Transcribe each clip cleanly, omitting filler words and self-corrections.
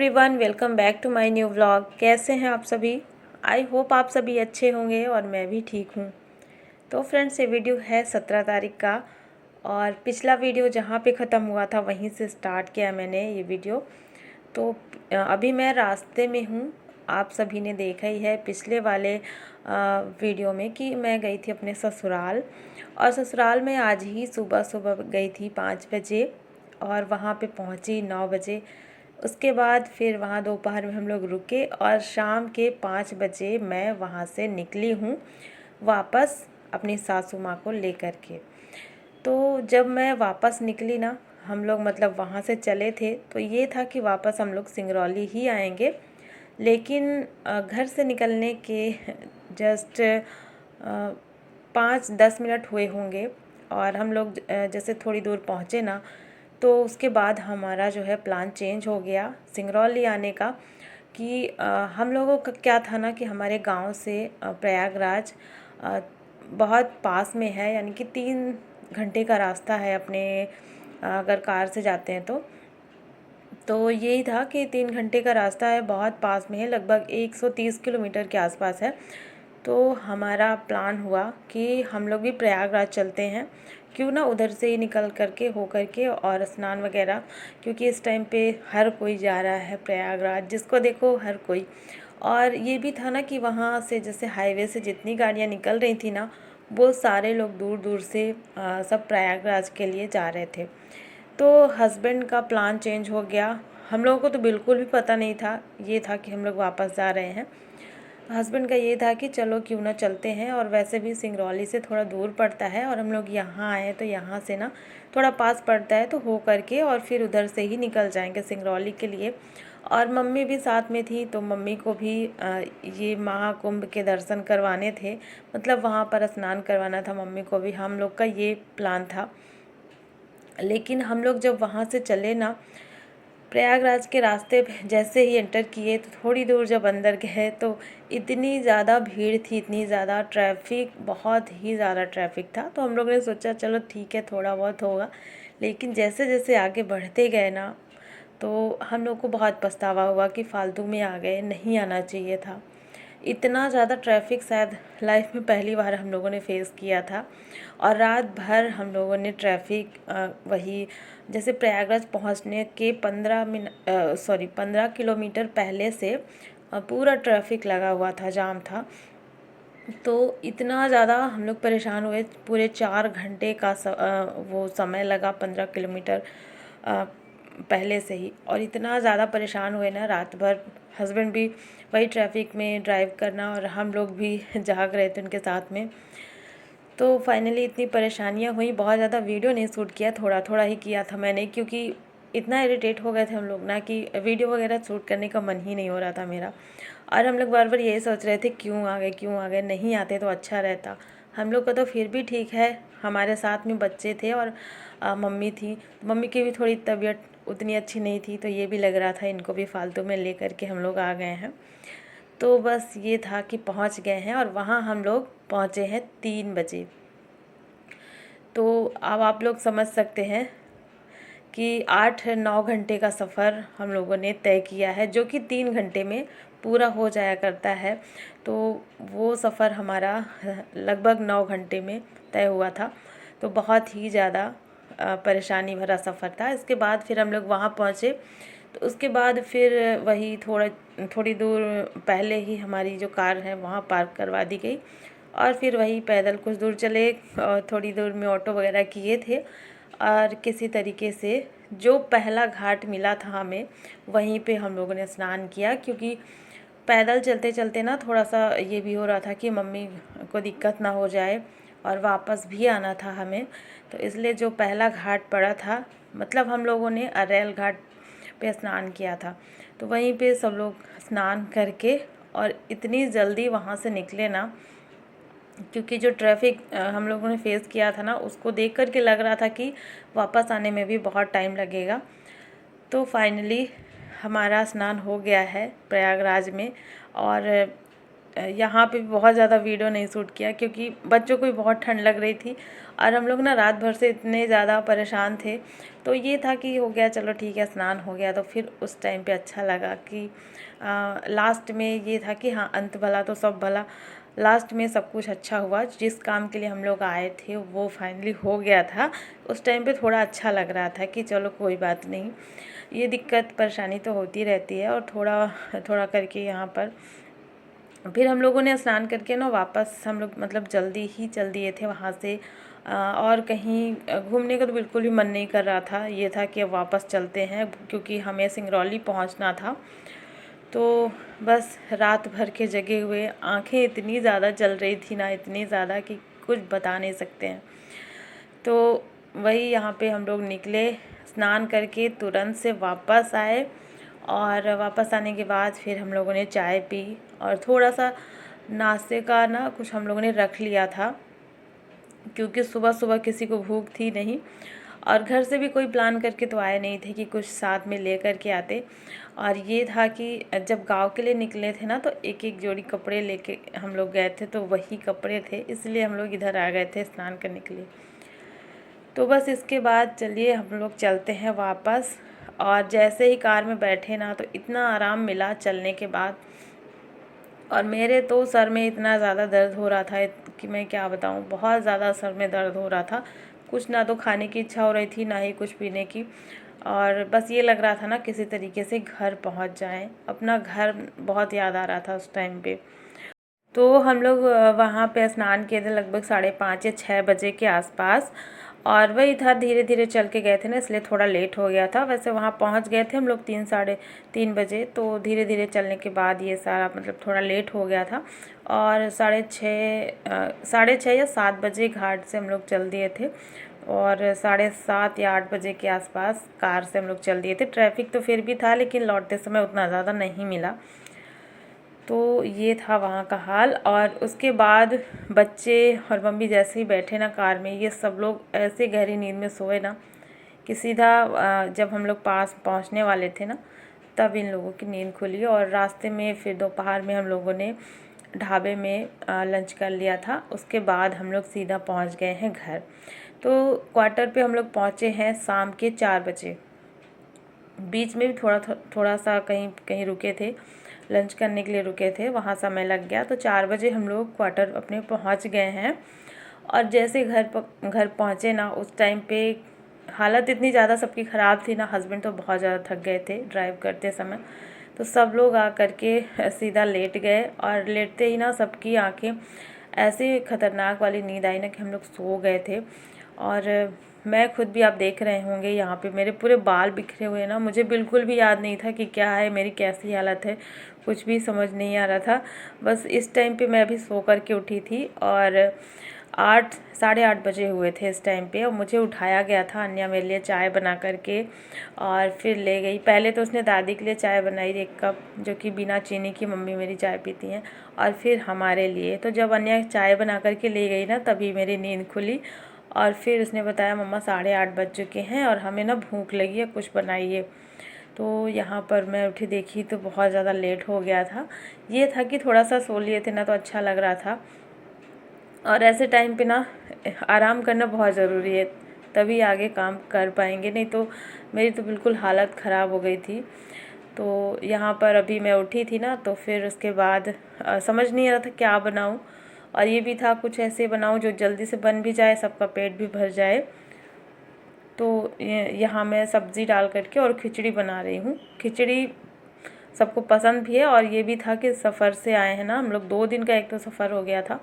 Everyone, welcome back to my new vlog. कैसे हैं आप सभी? आई होप आप सभी अच्छे होंगे और मैं भी ठीक हूँ। तो फ्रेंड्स, ये वीडियो है 17 तारीख का और पिछला वीडियो जहाँ पे ख़त्म हुआ था वहीं से स्टार्ट किया मैंने ये वीडियो। तो अभी मैं रास्ते में हूँ। आप सभी ने देखा ही है पिछले वाले वीडियो में कि मैं गई थी अपने ससुराल, और ससुराल में आज ही सुबह सुबह गई थी 5 बजे और वहाँ पे पहुँची 9 बजे। उसके बाद फिर वहाँ दोपहर में हम लोग रुके और शाम के 5 बजे मैं वहाँ से निकली हूँ वापस अपनी सासू माँ को लेकर के। तो जब मैं वापस निकली ना, हम लोग मतलब वहाँ से चले थे तो ये था कि वापस हम लोग सिंगरौली ही आएंगे, लेकिन घर से निकलने के जस्ट 5-10 मिनट हुए होंगे और हम लोग जैसे थोड़ी दूर पहुँचे ना, तो उसके बाद हमारा जो है प्लान चेंज हो गया सिंगरौली आने का। कि हम लोगों का क्या था ना कि हमारे गांव से प्रयागराज बहुत पास में है, यानी कि 3 घंटे का रास्ता है अपने अगर कार से जाते हैं तो यही था कि 3 घंटे का रास्ता है, बहुत पास में है, लगभग 130 किलोमीटर के आसपास है। तो हमारा प्लान हुआ कि हम लोग भी प्रयागराज चलते हैं, क्यों ना उधर से ही निकल करके हो करके और स्नान वगैरह, क्योंकि इस टाइम पे हर कोई जा रहा है प्रयागराज, जिसको देखो हर कोई। और ये भी था ना कि वहाँ से जैसे हाईवे से जितनी गाड़ियाँ निकल रही थी ना, वो सारे लोग दूर दूर से सब प्रयागराज के लिए जा रहे थे। तो हस्बैंड का प्लान चेंज हो गया। हम लोगों को तो बिल्कुल भी पता नहीं था, ये था कि हम लोग वापस जा रहे हैं। हस्बैंड का ये था कि चलो क्यों ना चलते हैं, और वैसे भी सिंगरौली से थोड़ा दूर पड़ता है और हम लोग यहाँ आए तो यहाँ से ना थोड़ा पास पड़ता है, तो हो करके और फिर उधर से ही निकल जाएंगे सिंगरौली के लिए। और मम्मी भी साथ में थी, तो मम्मी को भी ये महाकुंभ के दर्शन करवाने थे, मतलब वहाँ पर स्नान करवाना था मम्मी को भी। हम लोग का ये प्लान था। लेकिन हम लोग जब वहाँ से चले ना, प्रयागराज के रास्ते पे जैसे ही एंटर किए तो थोड़ी दूर जब अंदर गए तो इतनी ज़्यादा भीड़ थी, इतनी ज़्यादा ट्रैफिक, बहुत ही ज़्यादा ट्रैफिक था। तो हम लोग ने सोचा चलो ठीक है, थोड़ा बहुत होगा। लेकिन जैसे जैसे आगे बढ़ते गए ना, तो हम लोग को बहुत पछतावा हुआ कि फालतू में आ गए, नहीं आना चाहिए था। इतना ज़्यादा ट्रैफिक शायद लाइफ में पहली बार हम लोगों ने फेस किया था। और रात भर हम लोगों ने ट्रैफिक वही जैसे प्रयागराज पहुंचने के 15 किलोमीटर पहले से पूरा ट्रैफिक लगा हुआ था, जाम था। तो इतना ज़्यादा हम लोग परेशान हुए, पूरे 4 घंटे का वो समय लगा 15 किलोमीटर पहले से ही। और इतना ज़्यादा परेशान हुए ना रात भर, हस्बैंड भी वही ट्रैफिक में ड्राइव करना और हम लोग भी जाग रहे थे उनके साथ में। तो फाइनली इतनी परेशानियाँ हुई, बहुत ज़्यादा वीडियो नहीं शूट किया, थोड़ा थोड़ा ही किया था मैंने, क्योंकि इतना इरिटेट हो गए थे हम लोग ना कि वीडियो वगैरह शूट करने का मन ही नहीं हो रहा था मेरा। और हम लोग बार बार यही सोच रहे थे क्यों आ गए, क्यों आ गए, नहीं आते तो अच्छा रहता। हम लोग का तो फिर भी ठीक है, हमारे साथ में बच्चे थे और मम्मी थी। मम्मी की भी थोड़ी तबीयत उतनी अच्छी नहीं थी, तो ये भी लग रहा था इनको भी फालतू में ले करके हम लोग आ गए हैं। तो बस ये था कि पहुंच गए हैं और वहाँ हम लोग पहुँचे हैं 3 बजे। तो अब आप लोग समझ सकते हैं कि 8-9 घंटे का सफ़र हम लोगों ने तय किया है, जो कि 3 घंटे में पूरा हो जाया करता है। तो वो सफ़र हमारा लगभग 9 घंटे में तय हुआ था। तो बहुत ही ज़्यादा परेशानी भरा सफ़र था। इसके बाद फिर हम लोग वहाँ पहुँचे, तो उसके बाद फिर वही थोड़ी दूर पहले ही हमारी जो कार है वहाँ पार्क करवा दी गई, और फिर वही पैदल कुछ दूर चले और थोड़ी दूर में ऑटो वगैरह किए थे। और किसी तरीके से जो पहला घाट मिला था हमें, वहीं पे हम लोगों ने स्नान किया, क्योंकि पैदल चलते चलते ना थोड़ा सा ये भी हो रहा था कि मम्मी को दिक्कत ना हो जाए और वापस भी आना था हमें। तो इसलिए जो पहला घाट पड़ा था, मतलब हम लोगों ने अरेल घाट पे स्नान किया था, तो वहीं पे सब लोग स्नान करके और इतनी जल्दी वहाँ से निकले ना, क्योंकि जो ट्रैफिक हम लोगों ने फेस किया था ना, उसको देख कर के लग रहा था कि वापस आने में भी बहुत टाइम लगेगा। तो फाइनली हमारा स्नान हो गया है प्रयागराज में। और यहाँ पे भी बहुत ज़्यादा वीडियो नहीं शूट किया क्योंकि बच्चों को भी बहुत ठंड लग रही थी और हम लोग ना रात भर से इतने ज़्यादा परेशान थे। तो ये था कि हो गया, चलो ठीक है, स्नान हो गया। तो फिर उस टाइम पे अच्छा लगा कि लास्ट में ये था कि हाँ, अंत भला तो सब भला, लास्ट में सब कुछ अच्छा हुआ। जिस काम के लिए हम लोग आए थे वो फाइनली हो गया था। उस टाइम पे थोड़ा अच्छा लग रहा था कि चलो कोई बात नहीं, ये दिक्कत परेशानी तो होती रहती है। और थोड़ा थोड़ा करके यहाँ पर फिर हम लोगों ने स्नान करके ना वापस हम लोग मतलब जल्दी ही चल दिए थे वहाँ से। और कहीं घूमने का तो बिल्कुल भी मन नहीं कर रहा था। ये था कि अब वापस चलते हैं क्योंकि हमें सिंगरौली पहुँचना था। तो बस रात भर के जगे हुए, आंखें इतनी ज़्यादा जल रही थी ना, इतनी ज़्यादा कि कुछ बता नहीं सकते हैं। तो वही यहाँ पे हम लोग निकले, स्नान करके तुरंत से वापस आए। और वापस आने के बाद फिर हम लोगों ने चाय पी और थोड़ा सा नाश्ते का ना कुछ हम लोगों ने रख लिया था क्योंकि सुबह सुबह किसी को भूख थी नहीं। और घर से भी कोई प्लान करके तो आए नहीं थे कि कुछ साथ में ले कर के आते। और ये था कि जब गांव के लिए निकले थे ना, तो एक एक जोड़ी कपड़े लेके हम लोग गए थे, तो वही कपड़े थे, इसलिए हम लोग इधर आ गए थे स्नान करने के लिए। तो बस इसके बाद चलिए हम लोग चलते हैं वापस। और जैसे ही कार में बैठे ना, तो इतना आराम मिला चलने के बाद। और मेरे तो सर में इतना ज़्यादा दर्द हो रहा था कि मैं क्या बताऊँ, बहुत ज़्यादा सर में दर्द हो रहा था। कुछ ना तो खाने की इच्छा हो रही थी, ना ही कुछ पीने की। और बस ये लग रहा था ना किसी तरीके से घर पहुंच जाएं। अपना घर बहुत याद आ रहा था उस टाइम पे। तो हम लोग वहाँ पे स्नान किए थे लगभग 5:30 या 6 बजे के आसपास। और वही था, धीरे धीरे चल के गए थे ना, इसलिए थोड़ा लेट हो गया था। वैसे वहाँ पहुँच गए थे हम लोग 3 साढ़े 3 बजे। तो धीरे धीरे चलने के बाद ये सारा मतलब थोड़ा लेट हो गया था। और 6:30 या 7 बजे घाट से हम लोग चल दिए थे। और 7:30 या 8 बजे के आसपास कार से हम लोग चल दिए थे। ट्रैफिक तो फिर भी था, लेकिन लौटते समय उतना ज़्यादा नहीं मिला। तो ये था वहाँ का हाल। और उसके बाद बच्चे और मम्मी जैसे ही बैठे ना कार में, ये सब लोग ऐसे गहरी नींद में सोए ना कि सीधा जब हम लोग पास पहुँचने वाले थे ना, तब इन लोगों की नींद खुली। और रास्ते में फिर दोपहर में हम लोगों ने ढाबे में लंच कर लिया था। उसके बाद हम लोग सीधा पहुँच गए हैं घर। तो क्वार्टर पे हम लोग पहुँचे हैं शाम के 4 बजे। बीच में भी थोड़ा सा कहीं कहीं रुके थे, लंच करने के लिए रुके थे, वहाँ समय लग गया। तो 4 बजे हम लोग क्वार्टर अपने पहुँच गए हैं। और जैसे घर पहुँचे ना, उस टाइम पे हालत इतनी ज़्यादा सबकी ख़राब थी ना, हस्बैंड तो बहुत ज़्यादा थक गए थे ड्राइव करते समय। तो सब लोग आ कर के सीधा लेट गए। और लेटते ही ना सबकी आंखें ऐसे खतरनाक वाली नींद आई ना कि हम लोग सो गए थे। और मैं खुद भी, आप देख रहे होंगे यहाँ पे मेरे पूरे बाल बिखरे हुए ना, मुझे बिल्कुल भी याद नहीं था कि क्या है, मेरी कैसी हालत है, कुछ भी समझ नहीं आ रहा था। बस इस टाइम पे मैं अभी सो कर के उठी थी। और 8 साढ़े 8 बजे हुए थे इस टाइम पे। और मुझे उठाया गया था, अन्या मेरे लिए चाय बना करके और फिर ले गई। पहले तो उसने दादी के लिए चाय बनाई 1 कप, जो कि बिना चीनी की मम्मी मेरी चाय पीती हैं, और फिर हमारे लिए। तो जब अन्या चाय बना करके ले गई ना, तभी मेरी नींद खुली। और फिर उसने बताया, मम्मा 8:30 बज चुके हैं और हमें ना भूख लगी है, कुछ बनाइए। तो यहाँ पर मैं उठी, देखी तो बहुत ज़्यादा लेट हो गया था। ये था कि थोड़ा सा सो लिए थे ना, तो अच्छा लग रहा था। और ऐसे टाइम पे ना आराम करना बहुत ज़रूरी है, तभी आगे काम कर पाएंगे, नहीं तो मेरी तो बिल्कुल हालत ख़राब हो गई थी। तो यहाँ पर अभी मैं उठी थी ना, तो फिर उसके बाद समझ नहीं आ रहा था क्या बनाऊँ। और ये भी था कुछ ऐसे बनाऊँ जो जल्दी से बन भी जाए, सबका पेट भी भर जाए। तो यहाँ मैं सब्ज़ी डाल करके और खिचड़ी बना रही हूँ। खिचड़ी सबको पसंद भी है। और ये भी था कि सफ़र से आए हैं ना हम लोग, 2 दिन का एक तो सफ़र हो गया था,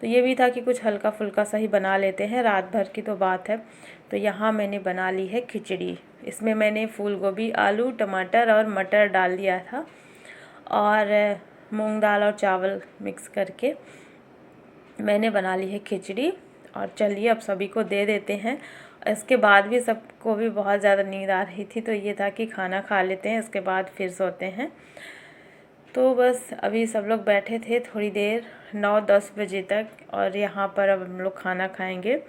तो ये भी था कि कुछ हल्का फुल्का सा ही बना लेते हैं, रात भर की तो बात है। तो यहाँ मैंने बना ली है खिचड़ी। इसमें मैंने फूल गोभी, आलू, टमाटर और मटर डाल दिया था, और मूंग दाल और चावल मिक्स करके मैंने बना ली है खिचड़ी। और चलिए अब सभी को दे देते हैं। इसके बाद भी सबको भी बहुत ज़्यादा नींद आ रही थी, तो ये था कि खाना खा लेते हैं, इसके बाद फिर सोते हैं। तो बस अभी सब लोग बैठे थे थोड़ी देर, 9-10 बजे तक, और यहाँ पर अब हम लोग खाना खाएंगे।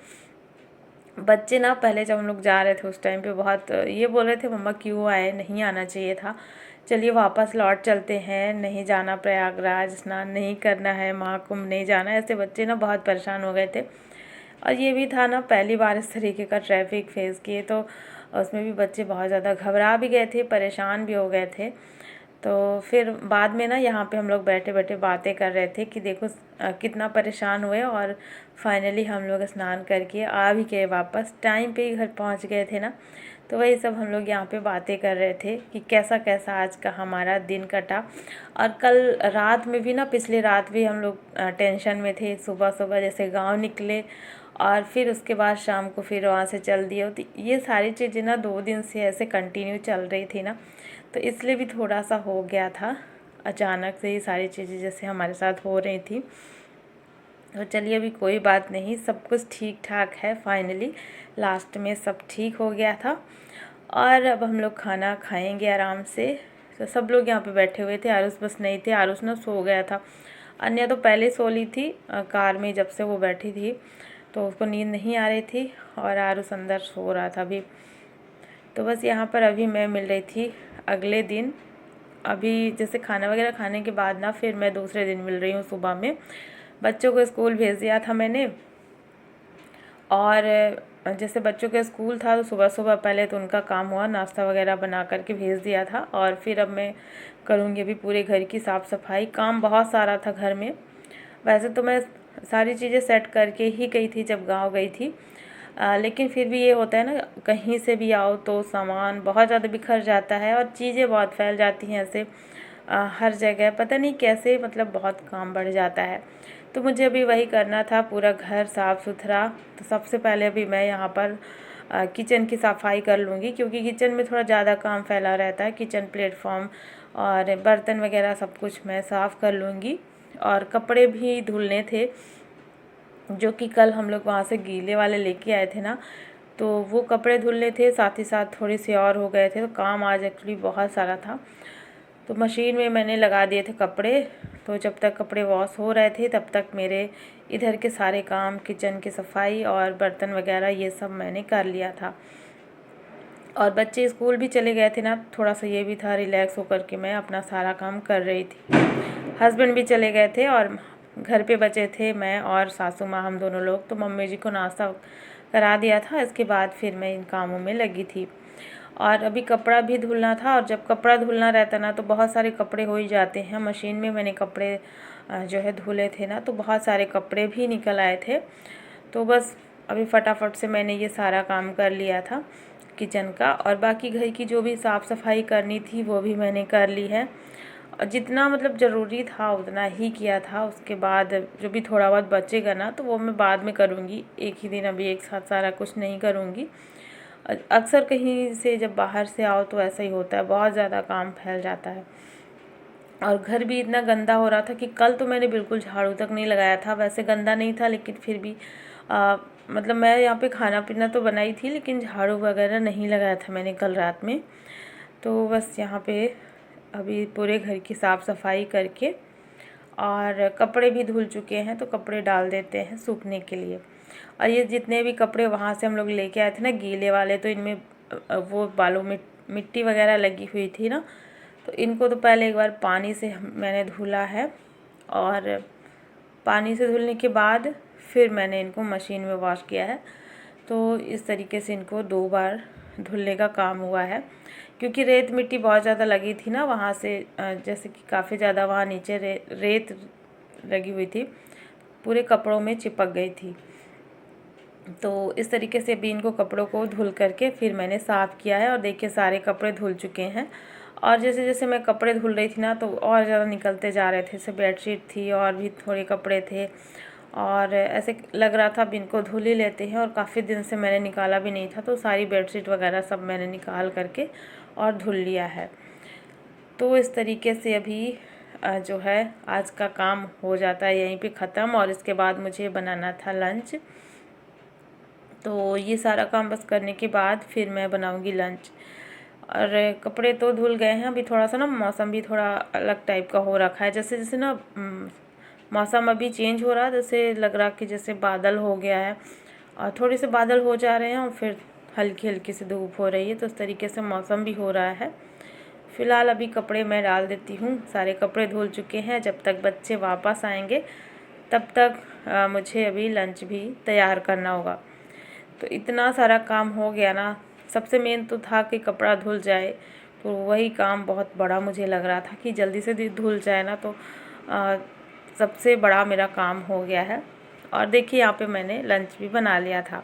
बच्चे ना पहले जब हम लोग जा रहे थे उस टाइम पे बहुत ये बोल रहे थे, मम्मा क्यों आए, नहीं आना चाहिए था, चलिए वापस लौट चलते हैं, नहीं जाना प्रयागराज, स्नान नहीं करना है, महाकुंभ नहीं जाना है। ऐसे बच्चे ना बहुत परेशान हो गए थे। और ये भी था ना पहली बार इस तरीके का ट्रैफिक फेस किए, तो उसमें भी बच्चे बहुत ज़्यादा घबरा भी गए थे, परेशान भी हो गए थे। तो फिर बाद में ना यहाँ पे हम लोग बैठे बैठे बातें कर रहे थे कि देखो कितना परेशान हुए, और फाइनली हम लोग स्नान करके आ भी गए वापस, टाइम पे ही घर पहुँच गए थे ना। तो वही सब हम लोग यहाँ पे बातें कर रहे थे कि कैसा कैसा आज का हमारा दिन कटा। और कल रात में भी ना, पिछली रात भी हम लोग टेंशन में थे। सुबह सुबह जैसे गांव निकले और फिर उसके बाद शाम को फिर वहाँ से चल दिए। तो ये सारी चीज़ें ना 2 दिन से ऐसे कंटिन्यू चल रही थी ना, तो इसलिए भी थोड़ा सा हो गया था, अचानक से ये सारी चीज़ें जैसे हमारे साथ हो रही थी। तो चलिए अभी कोई बात नहीं, सब कुछ ठीक ठाक है। फाइनली लास्ट में सब ठीक हो गया था। और अब हम लोग खाना खाएंगे आराम से। तो सब लोग यहाँ पे बैठे हुए थे, आरुष बस नहीं थे। आरुष ना सो गया था, अन्य तो पहले सो ली थी कार में, जब से वो बैठी थी तो उसको नींद नहीं आ रही थी, और आरुष अंदर सो रहा था अभी। तो बस यहाँ पर अभी मैं मिल रही थी अगले दिन, अभी जैसे खाना वगैरह खाने के बाद ना फिर मैं दूसरे दिन मिल रही हूँ सुबह में। बच्चों को स्कूल भेज दिया था मैंने, और जैसे बच्चों के स्कूल था तो सुबह सुबह पहले तो उनका काम हुआ, नाश्ता वगैरह बना करके भेज दिया था। और फिर अब मैं करूँगी अभी पूरे घर की साफ़ सफाई। काम बहुत सारा था घर में, वैसे तो मैं सारी चीज़ें सेट करके ही गई थी जब गांव गई थी, लेकिन फिर भी ये होता है ना, कहीं से भी आओ तो सामान बहुत ज़्यादा बिखर जाता है और चीज़ें बहुत फैल जाती हैं ऐसे हर जगह, पता नहीं कैसे, मतलब बहुत काम बढ़ जाता है। तो मुझे अभी वही करना था, पूरा घर साफ़ सुथरा। तो सबसे पहले अभी मैं यहाँ पर किचन की सफाई कर लूँगी, क्योंकि किचन में थोड़ा ज़्यादा काम फैला रहता है। किचन प्लेटफॉर्म और बर्तन वगैरह सब कुछ मैं साफ़ कर लूँगी। और कपड़े भी धुलने थे, जो कि कल हम लोग वहाँ से गीले वाले लेके आए थे ना, तो वो कपड़े धुलने थे, साथ ही साथ थोड़े से और हो गए थे। तो काम आज एक्चुअली बहुत सारा था, तो मशीन में मैंने लगा दिए थे कपड़े। तो जब तक कपड़े वॉश हो रहे थे तब तक मेरे इधर के सारे काम, किचन की सफाई और बर्तन वगैरह, ये सब मैंने कर लिया था। और बच्चे स्कूल भी चले गए थे ना, थोड़ा सा ये भी था, रिलैक्स होकर के मैं अपना सारा काम कर रही थी। हस्बैंड भी चले गए थे और घर पे बचे थे मैं और सासू माँ, हम दोनों लोग। तो मम्मी जी को नाश्ता करा दिया था, इसके बाद फिर मैं इन कामों में लगी थी। और अभी कपड़ा भी धुलना था, और जब कपड़ा धुलना रहता ना तो बहुत सारे कपड़े हो ही जाते हैं। मशीन में मैंने कपड़े जो है धुले थे ना, तो बहुत सारे कपड़े भी निकल आए थे। तो बस अभी फटाफट से मैंने ये सारा काम कर लिया था किचन का, और बाकी घर की जो भी साफ़ सफाई करनी थी वो भी मैंने कर ली है। और जितना मतलब ज़रूरी था उतना ही किया था। उसके बाद जो भी थोड़ा बहुत बचेगा ना तो वो मैं बाद में करूँगी, एक ही दिन अभी एक साथ सारा कुछ नहीं करूँगी। अक्सर कहीं से जब बाहर से आओ तो ऐसा ही होता है, बहुत ज़्यादा काम फैल जाता है। और घर भी इतना गंदा हो रहा था कि कल तो मैंने बिल्कुल झाड़ू तक नहीं लगाया था। वैसे गंदा नहीं था, लेकिन फिर भी मतलब मैं यहाँ पे खाना पीना तो बनाई थी, लेकिन झाड़ू वगैरह नहीं लगाया था मैंने कल रात में। तो बस यहाँ पे अभी पूरे घर की साफ़ सफाई करके, और कपड़े भी धुल चुके हैं तो कपड़े डाल देते हैं सूखने के लिए। और ये जितने भी कपड़े वहाँ से हम लोग लेके आए थे ना गीले वाले, तो इनमें वो बालों में मिट्टी वगैरह लगी हुई थी ना, तो इनको तो पहले एक बार पानी से मैंने धुला है, और पानी से धुलने के बाद फिर मैंने इनको मशीन में वॉश किया है। तो इस तरीके से इनको 2 बार धुलने का काम हुआ है, क्योंकि रेत मिट्टी बहुत ज़्यादा लगी थी ना वहाँ से, जैसे कि काफ़ी ज़्यादा वहाँ नीचे रेत लगी हुई थी, पूरे कपड़ों में चिपक गई थी। तो इस तरीके से भी इनको कपड़ों को धुल करके फिर मैंने साफ़ किया है। और देखिए सारे कपड़े धुल चुके हैं। और जैसे जैसे मैं कपड़े धुल रही थी ना तो और ज़्यादा निकलते जा रहे थे। जैसे बेडशीट थी और भी थोड़े कपड़े थे, और ऐसे लग रहा था अब इनको धुल ही लेते हैं। और काफ़ी दिन से मैंने निकाला भी नहीं था, तो सारी बेडशीट वगैरह सब मैंने निकाल करके और धुल लिया है। तो इस तरीके से अभी जो है आज का काम हो जाता है यहीं पे ख़त्म। और इसके बाद मुझे बनाना था लंच, तो ये सारा काम बस करने के बाद फिर मैं बनाऊंगी लंच। और कपड़े तो धुल गए हैं। अभी थोड़ा सा ना मौसम भी थोड़ा अलग टाइप का हो रखा है, जैसे जैसे ना मौसम अभी चेंज हो रहा है, जैसे लग रहा कि जैसे बादल हो गया है, और थोड़े से बादल हो जा रहे हैं और फिर हल्की हल्की सी धूप हो रही है। तो इस तरीके से मौसम भी हो रहा है। फ़िलहाल अभी कपड़े मैं डाल देती हूँ। सारे कपड़े धुल चुके हैं। जब तक बच्चे वापस आएंगे तब तक मुझे अभी लंच भी तैयार करना होगा। तो इतना सारा काम हो गया ना। सबसे मेन तो था कि कपड़ा धुल जाए, तो वही काम बहुत बड़ा मुझे लग रहा था कि जल्दी से धुल जाए ना, तो सबसे बड़ा मेरा काम हो गया है। और देखिए यहाँ पे मैंने लंच भी बना लिया था।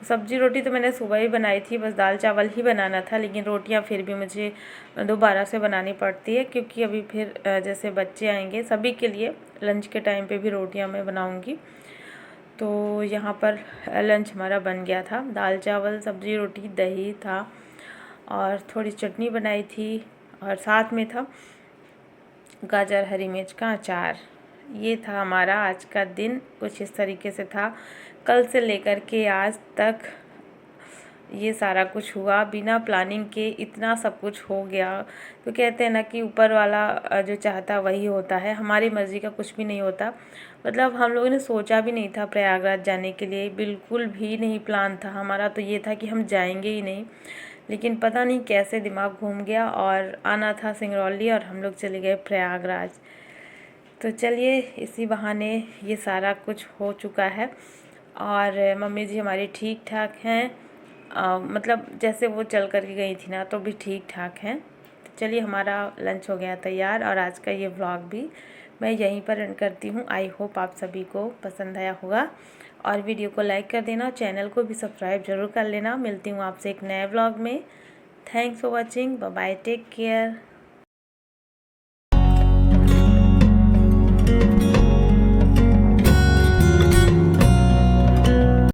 सब्जी रोटी तो मैंने सुबह ही बनाई थी, बस दाल चावल ही बनाना था, लेकिन रोटियां फिर भी मुझे दोबारा से बनानी पड़ती है, क्योंकि अभी फिर जैसे बच्चे आएंगे सभी के लिए लंच के टाइम पे भी रोटियां मैं बनाऊंगी। तो यहाँ पर लंच हमारा बन गया था। दाल चावल सब्जी रोटी दही था और थोड़ी चटनी बनाई थी, और साथ में था गाजर हरी मिर्च का अचार। ये था हमारा आज का दिन, कुछ इस तरीके से था। कल से लेकर के आज तक ये सारा कुछ हुआ, बिना प्लानिंग के इतना सब कुछ हो गया। तो कहते हैं ना कि ऊपर वाला जो चाहता वही होता है, हमारी मर्ज़ी का कुछ भी नहीं होता। मतलब हम लोगों ने सोचा भी नहीं था प्रयागराज जाने के लिए, बिल्कुल भी नहीं प्लान था हमारा। तो ये था कि हम जाएंगे ही नहीं, लेकिन पता नहीं कैसे दिमाग घूम गया और आना था सिंगरौली और हम लोग चले गए प्रयागराज। तो चलिए इसी बहाने ये सारा कुछ हो चुका है। और मम्मी जी हमारी ठीक ठाक हैं, मतलब जैसे वो चल कर के गई थी ना, तो भी ठीक ठाक हैं। तो चलिए हमारा लंच हो गया तैयार, और आज का ये व्लॉग भी मैं यहीं पर एंड करती हूँ। आई होप आप सभी को पसंद आया होगा, और वीडियो को लाइक कर देना, चैनल को भी सब्सक्राइब जरूर कर लेना। मिलती हूँ आपसे एक नए व्लॉग में। Thanks for watching, bye bye, take care.